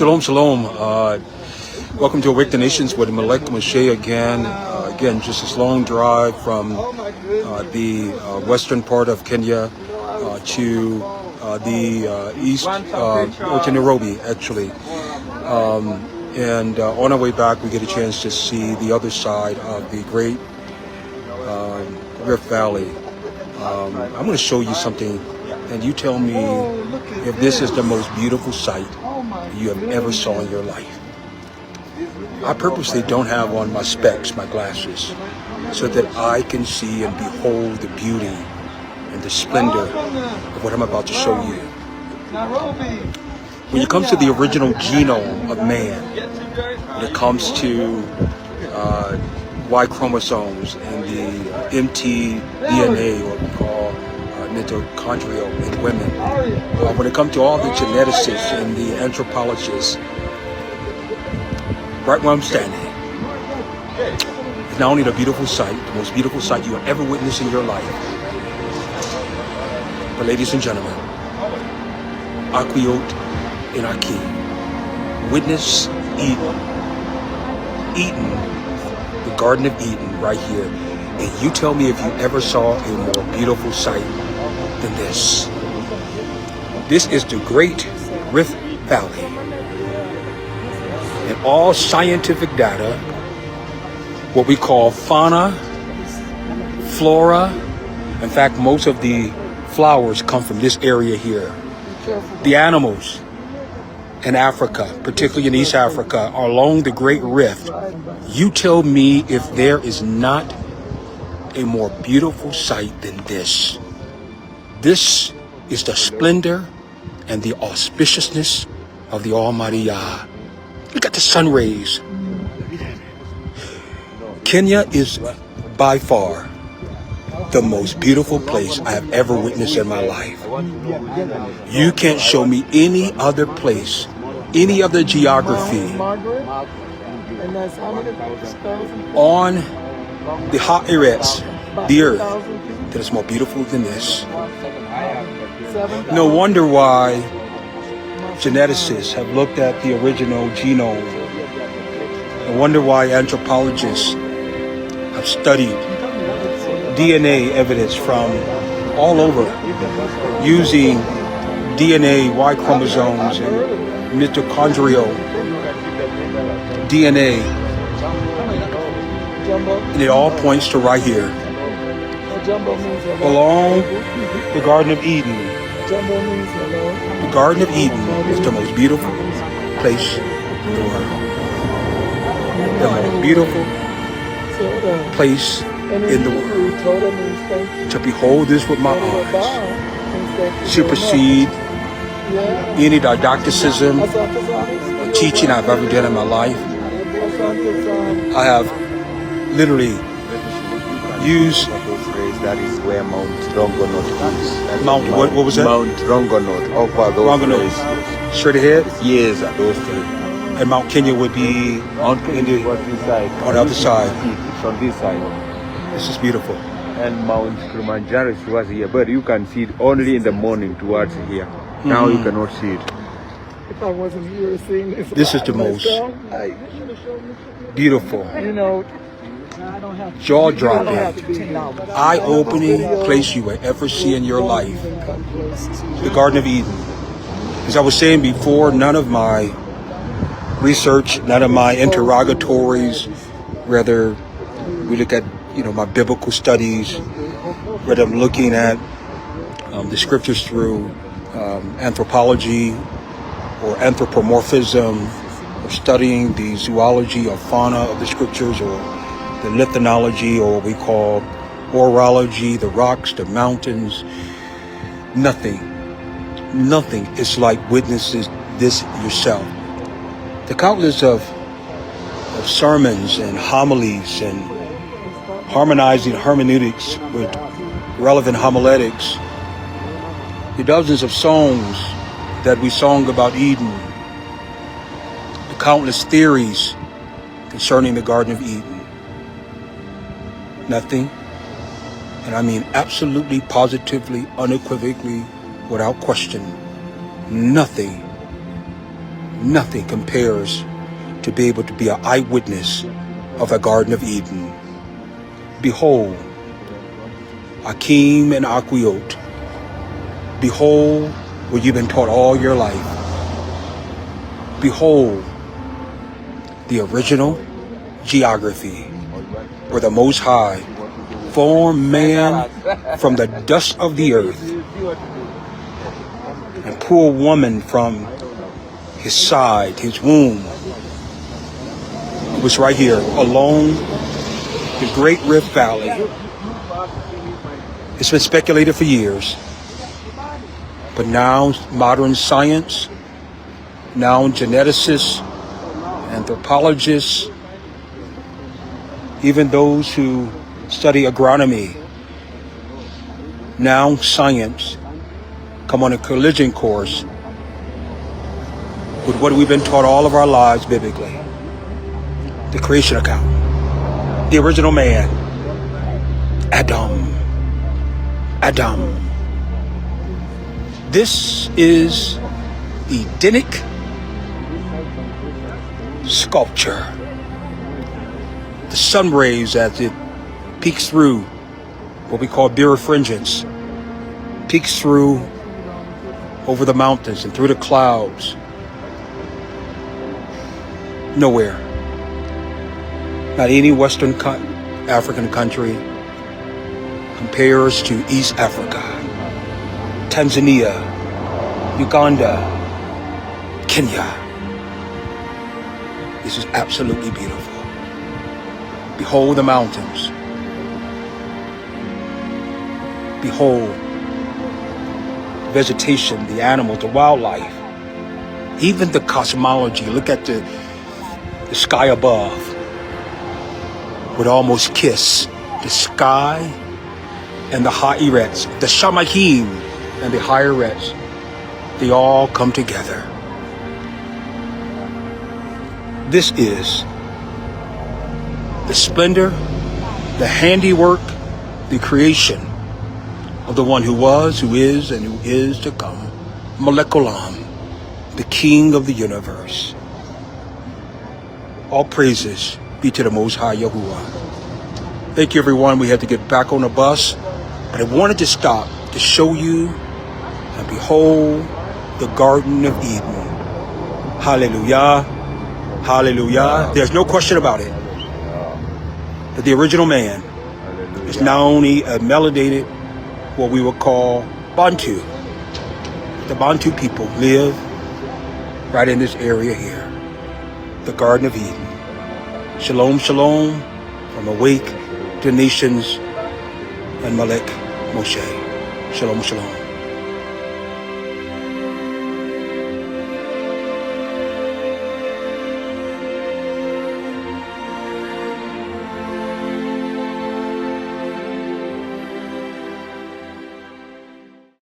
Shalom, shalom. Welcome to Awake the Nations with Malek Moshe again. Again, just this long drive from the western part of Kenya to the east, or to Nairobi, actually. And on our way back, we get a chance to see the other side of the great Rift Valley. I'm going to show you something, and you tell me if this is the most beautiful sight you have ever saw in your life. I purposely don't have on my specs, my glasses, so that I can see and behold the beauty and the splendor of what I'm about to show you. When it comes to the original genome of man, when it comes to Y chromosomes and the mtDNA, what we call mitochondrial in women, when it comes to all the geneticists and the anthropologists, right where I'm standing, it's not only the beautiful sight, the most beautiful sight you have ever witnessed in your life, but ladies and gentlemen, Aquiot in Aki, witness Eden, the Garden of Eden right here. And you tell me if you ever saw a more beautiful sight than this. This is the Great Rift Valley. And all scientific data, what we call fauna, flora, in fact, most of the flowers come from this area here. The animals in Africa, particularly in East Africa, are along the Great Rift. You tell me if there is not a more beautiful sight than this. This is the splendor and the auspiciousness of the Almighty Yah. Look at the sun rays. Kenya is by far the most beautiful place I have ever witnessed in my life. You can't show me any other place, any other geography on the Haaretz, the earth, that is more beautiful than this. No wonder why geneticists have looked at the original genome. No wonder why anthropologists have studied DNA evidence from all over, using DNA, Y chromosomes, and mitochondrial DNA. And it all points to right here, along the Garden of Eden. The Garden of Eden is the most beautiful place in the world. The most beautiful place in the world. To behold this with my eyes supersede any didacticism or teaching I've ever done in my life. I have literally used that is where Mount Rongonot is. Mount, what was that? Mount Rongonot, over those Rongonot. Straight ahead? Yes, those three. And Mount Kenya would be Mount Kenya was this side. On the other side. It's on this side. This is beautiful. And Mount Kilimanjaro was here, but you can see it only in the morning towards here. Now you cannot see it. If I wasn't here seeing this. This is the most beautiful, jaw-dropping, eye-opening place you will ever see in your life. The Garden of Eden. As I was saying before, none of my research, none of my interrogatories, whether we look at, my biblical studies, whether I'm looking at the scriptures through anthropology or anthropomorphism, or studying the zoology or fauna of the scriptures, or the lithology, or what we call orology, the rocks, the mountains. Nothing is like witnesses this yourself. The countless of sermons and homilies and harmonizing hermeneutics with relevant homiletics, the dozens of songs that we sung about Eden, the countless theories concerning the Garden of Eden. Nothing, and I mean absolutely, positively, unequivocally, without question, nothing Nothing compares to be able to be an eyewitness of the Garden of Eden. Behold, Akim and Aquiot. Behold what you've been taught all your life. Behold the original geography where the Most High formed man from the dust of the earth and pulled woman from his side, his womb. It was right here along the Great Rift Valley. It's been speculated for years, but now modern science, now geneticists, anthropologists, even those who study agronomy, now science come on a collision course with what we've been taught all of our lives biblically. The creation account, the original man, Adam. This is Edenic sculpture. The sun rays as it peeks through what we call birefringence, peeks through over the mountains and through the clouds. Nowhere, not any Western African country compares to East Africa, Tanzania, Uganda, Kenya. This is absolutely beautiful. Behold the mountains. Behold vegetation, the animals, the wildlife, even the cosmology. Look at the sky above would almost kiss the sky and the Ha'irets, the Shamahim and the Ha'irets. They all come together. This is the splendor, the handiwork, the creation of the one who was, who is, and who is to come. Molekulam, the King of the universe. All praises be to the Most High Yahuwah. Thank you, everyone. We had to get back on the bus, but I wanted to stop to show you and behold the Garden of Eden. Hallelujah. Hallelujah. There's no question about it that the original man is not only a melanated, what we would call Bantu. The Bantu people live right in this area here, the Garden of Eden. Shalom, shalom, from Awake to Nations and Malek Moshe. Shalom, shalom.